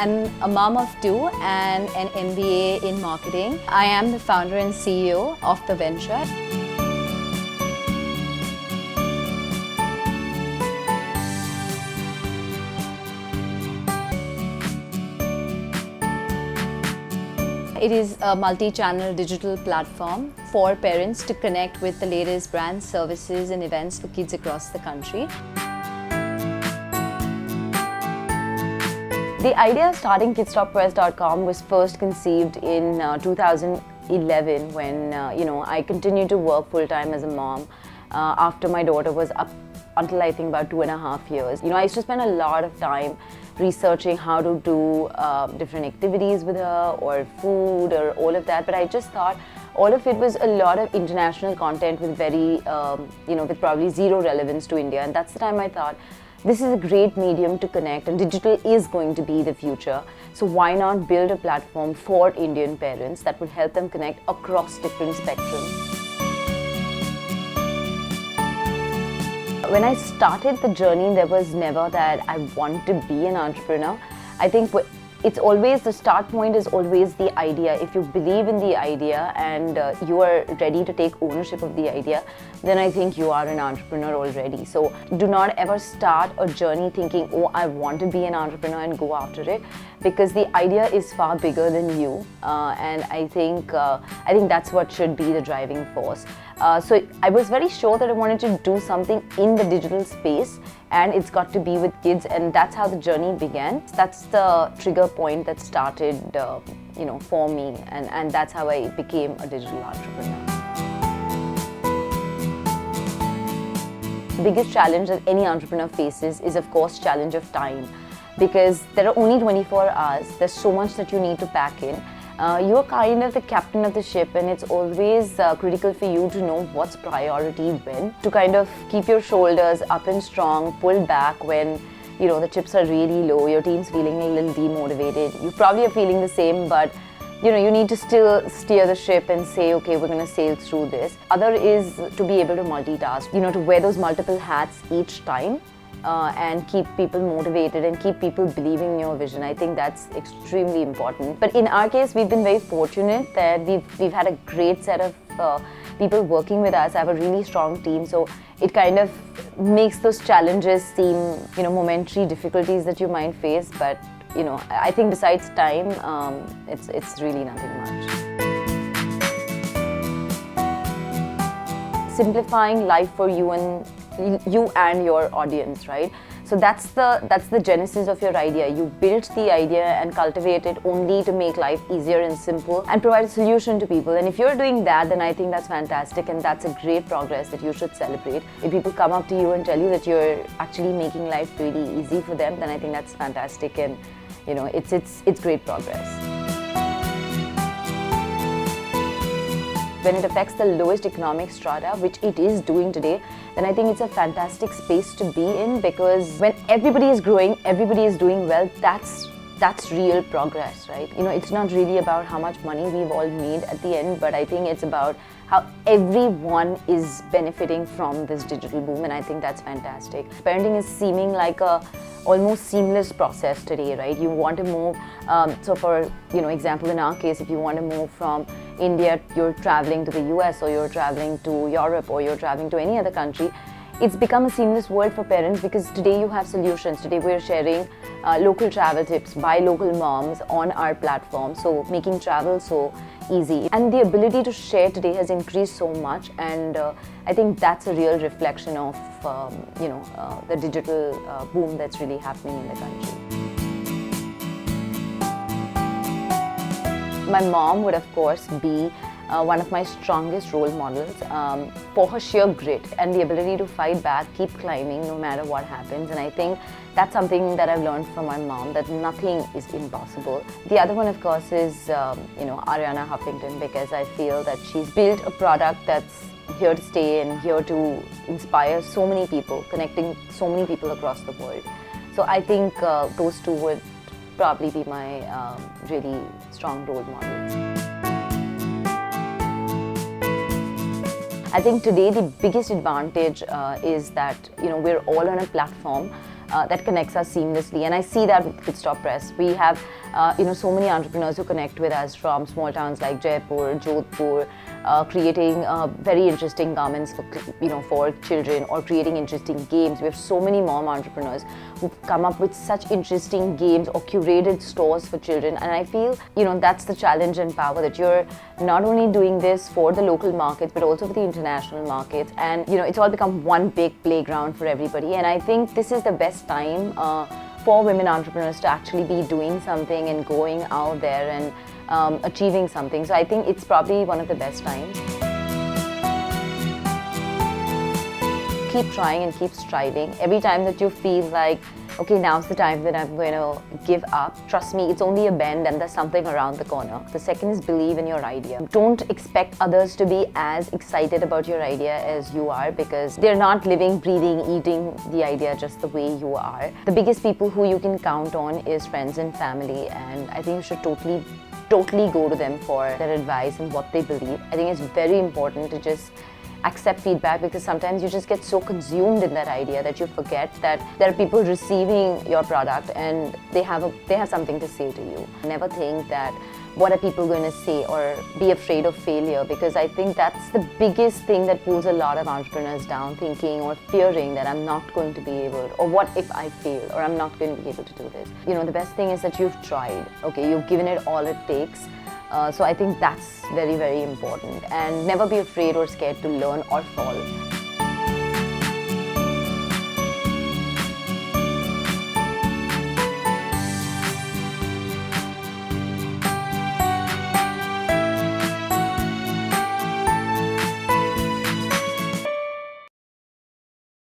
am a mom of two and an MBA in marketing. I am the founder and CEO of the venture. It is a multi-channel digital platform for parents to connect with the latest brands, services and events for kids across the country. The idea of starting KidsTalkPress.com was first conceived in 2011 when I continued to work full-time as a mom after my daughter was up until I think about 2.5 years. I used to spend a lot of time researching how to do different activities with her or food or all of that, but I just thought all of it was a lot of international content with very, with probably zero relevance to India, and that's the time I thought, this is a great medium to connect and digital is going to be the future. So why not build a platform for Indian parents that would help them connect across different spectrums. When I started the journey, there was never that I want to be an entrepreneur. I think it's always, the start point is always the idea. If you believe in the idea and you are ready to take ownership of the idea, then I think you are an entrepreneur already. So do not ever start a journey thinking, oh, I want to be an entrepreneur and go after it, because the idea is far bigger than you. And I think that's what should be the driving force. So I was very sure that I wanted to do something in the digital space, and it's got to be with kids, and that's how the journey began. That's the trigger point that started, for me, and that's how I became a digital entrepreneur. The biggest challenge that any entrepreneur faces is, of course, challenge of time, because there are only 24 hours. There's so much that you need to pack in. You're kind of the captain of the ship, and it's always critical for you to know what's priority when, to kind of keep your shoulders up and strong, pull back when the chips are really low, your team's feeling a little demotivated. You probably are feeling the same, but you need to still steer the ship and say, okay, we're going to sail through this. Other is to be able to multitask, to wear those multiple hats each time. And keep people motivated and keep people believing in your vision. I think that's extremely important. But in our case, we've been very fortunate that we've had a great set of people working with us. I have a really strong team, so it kind of makes those challenges seem, momentary difficulties that you might face. But I think besides time, it's really nothing much. Simplifying life for you and your audience, right? So that's the genesis of your idea. You built the idea and cultivate it only to make life easier and simple and provide a solution to people. And if you're doing that, then I think that's fantastic, and that's a great progress that you should celebrate. If people come up to you and tell you that you're actually making life really easy for them, then I think that's fantastic, and it's great progress. When it affects the lowest economic strata, which it is doing today, then I think it's a fantastic space to be in, because when everybody is growing, everybody is doing well, that's real progress, right? It's not really about how much money we've all made at the end, but I think it's about how everyone is benefiting from this digital boom, and I think that's fantastic. Parenting is seeming like a almost seamless process today, right? You want to move, so for example, in our case, if you want to move from India, you're traveling to the US, or you're traveling to Europe, or you're traveling to any other country, it's become a seamless world for parents, because today you have solutions. Today we're sharing local travel tips by local moms on our platform, so making travel so easy. And the ability to share today has increased so much, and I think that's a real reflection of the digital boom that's really happening in the country. My mom would, of course, be one of my strongest role models for her sheer grit and the ability to fight back, keep climbing no matter what happens. And I think that's something that I've learned from my mom, that nothing is impossible. The other one, of course, is Arianna Huffington, because I feel that she's built a product that's here to stay and here to inspire so many people, connecting so many people across the world. So I think those two would probably be my really strong role models. I think today the biggest advantage is that we're all on a platform that connects us seamlessly. And I see that with Stop Press. We have so many entrepreneurs who connect with us from small towns like Jaipur, Jodhpur, creating very interesting garments for children, or creating interesting games. We have so many mom entrepreneurs who've come up with such interesting games or curated stores for children. And I feel that's the challenge and power, that you're not only doing this for the local markets but also for the international markets, and it's all become one big playground for everybody. And I think this is the best time for women entrepreneurs to actually be doing something and going out there and achieving something. So I think it's probably one of the best times. Keep trying and keep striving. Every time that you feel like, okay, now's the time that I'm going to give up, trust me, it's only a bend and there's something around the corner. The second is believe in your idea. Don't expect others to be as excited about your idea as you are, because they're not living, breathing, eating the idea just the way you are. The biggest people who you can count on is friends and family, and I think you should totally go to them for their advice and what they believe. I think it's very important to just accept feedback, because sometimes you just get so consumed in that idea that you forget that there are people receiving your product and they have something to say to you. Never think that what are people going to say, or be afraid of failure, because I think that's the biggest thing that pulls a lot of entrepreneurs down, thinking or fearing that I'm not going to be able, or what if I fail, or I'm not going to be able to do this. The best thing is that you've tried, okay, you've given it all it takes. So I think that's very, very important, and never be afraid or scared to learn or fall.